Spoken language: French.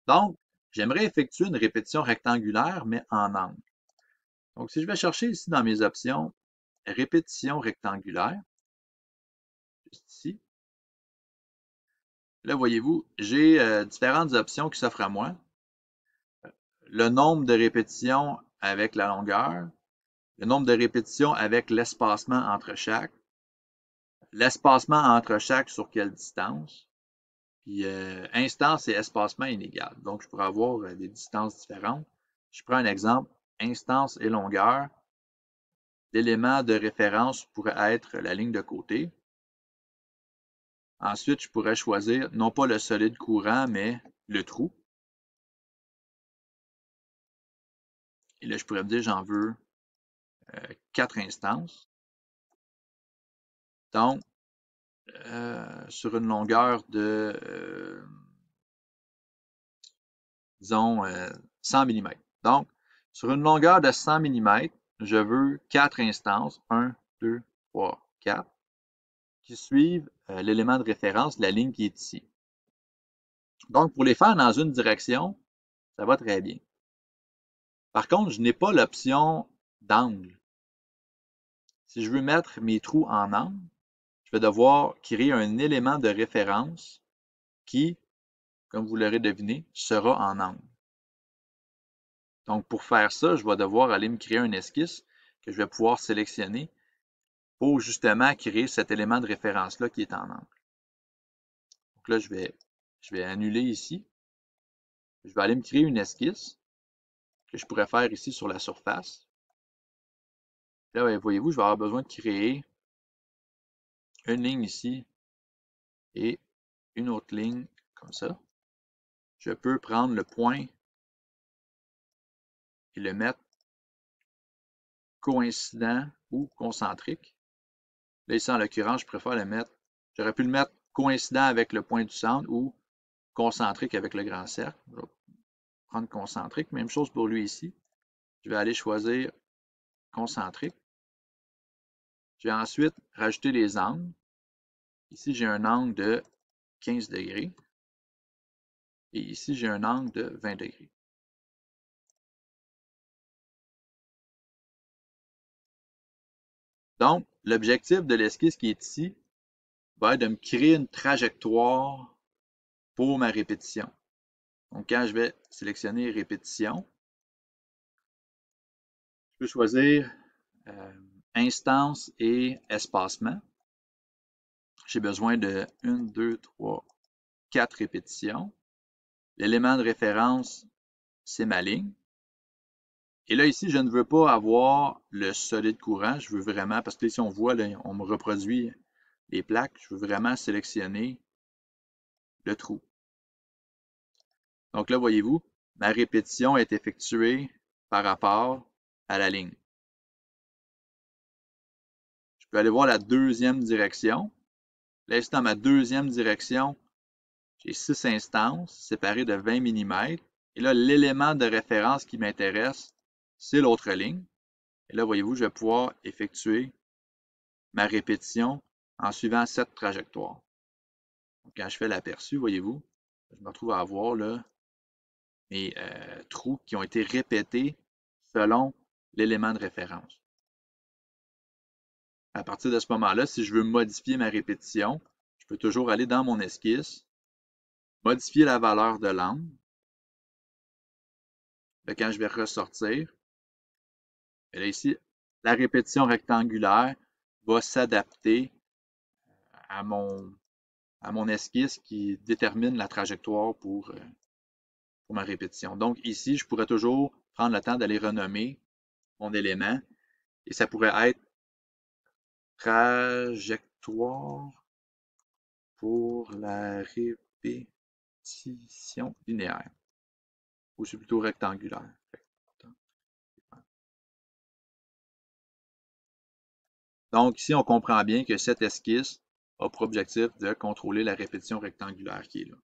Donc, j'aimerais effectuer une répétition rectangulaire, mais en angle. Donc, si je vais chercher ici dans mes options, répétition rectangulaire, juste ici, là, voyez-vous, j'ai différentes options qui s'offrent à moi. Le nombre de répétitions avec la longueur, le nombre de répétitions avec l'espacement entre chaque sur quelle distance, puis instance et espacement inégal. Donc, je pourrais avoir des distances différentes. Je prends un exemple, instance et longueur. L'élément de référence pourrait être la ligne de côté. Ensuite, je pourrais choisir non pas le solide courant, mais le trou. Et là, je pourrais me dire, j'en veux 4 instances. Donc, sur une longueur de, disons, 100 mm. Donc, sur une longueur de 100 mm, je veux 4 instances, 1, 2, 3, 4, qui suivent l'élément de référence, la ligne qui est ici. Donc, pour les faire dans une direction, ça va très bien. Par contre, je n'ai pas l'option d'angle. Si je veux mettre mes trous en angle, je vais devoir créer un élément de référence qui, comme vous l'aurez deviné, sera en angle. Donc, pour faire ça, je vais devoir aller me créer un esquisse que je vais pouvoir sélectionner pour justement créer cet élément de référence-là qui est en angle. Donc là, je vais annuler ici. Je vais aller me créer une esquisse que je pourrais faire ici sur la surface. Là, voyez-vous, je vais avoir besoin de créer une ligne ici et une autre ligne comme ça. Je peux prendre le point et le mettre coïncident ou concentrique. Là, ici, en l'occurrence, je préfère le mettre, j'aurais pu le mettre coïncident avec le point du centre ou concentrique avec le grand cercle. Je vais prendre concentrique. Même chose pour lui ici. Je vais aller choisir concentrique. Je vais ensuite rajouter les angles. Ici, j'ai un angle de 15 degrés. Et ici, j'ai un angle de 20 degrés. Donc, l'objectif de l'esquisse qui est ici va être de me créer une trajectoire pour ma répétition. Donc, quand je vais sélectionner répétition, je peux choisir instance et espacement. J'ai besoin de 1, 2, 3, 4 répétitions. L'élément de référence, c'est ma ligne. Et là, ici, je ne veux pas avoir le solide courant. Je veux vraiment, parce que ici, on voit, là, on me reproduit les plaques. Je veux vraiment sélectionner le trou. Donc là, voyez-vous, ma répétition est effectuée par rapport à la ligne. Je peux aller voir la deuxième direction. Là, ici, dans ma deuxième direction, j'ai 6 instances séparées de 20 mm. Et là, l'élément de référence qui m'intéresse, c'est l'autre ligne. Et là, voyez-vous, je vais pouvoir effectuer ma répétition en suivant cette trajectoire. Donc, quand je fais l'aperçu, voyez-vous, je me retrouve à avoir là, mes trous qui ont été répétés selon l'élément de référence. À partir de ce moment-là, si je veux modifier ma répétition, je peux toujours aller dans mon esquisse, modifier la valeur de l'angle. Quand je vais ressortir, et là ici, la répétition rectangulaire va s'adapter à mon esquisse qui détermine la trajectoire pour ma répétition. Donc ici, je pourrais toujours prendre le temps d'aller renommer mon élément et ça pourrait être trajectoire pour la répétition linéaire ou c'est plutôt rectangulaire. Donc ici, on comprend bien que cette esquisse a pour objectif de contrôler la répétition rectangulaire qui est là.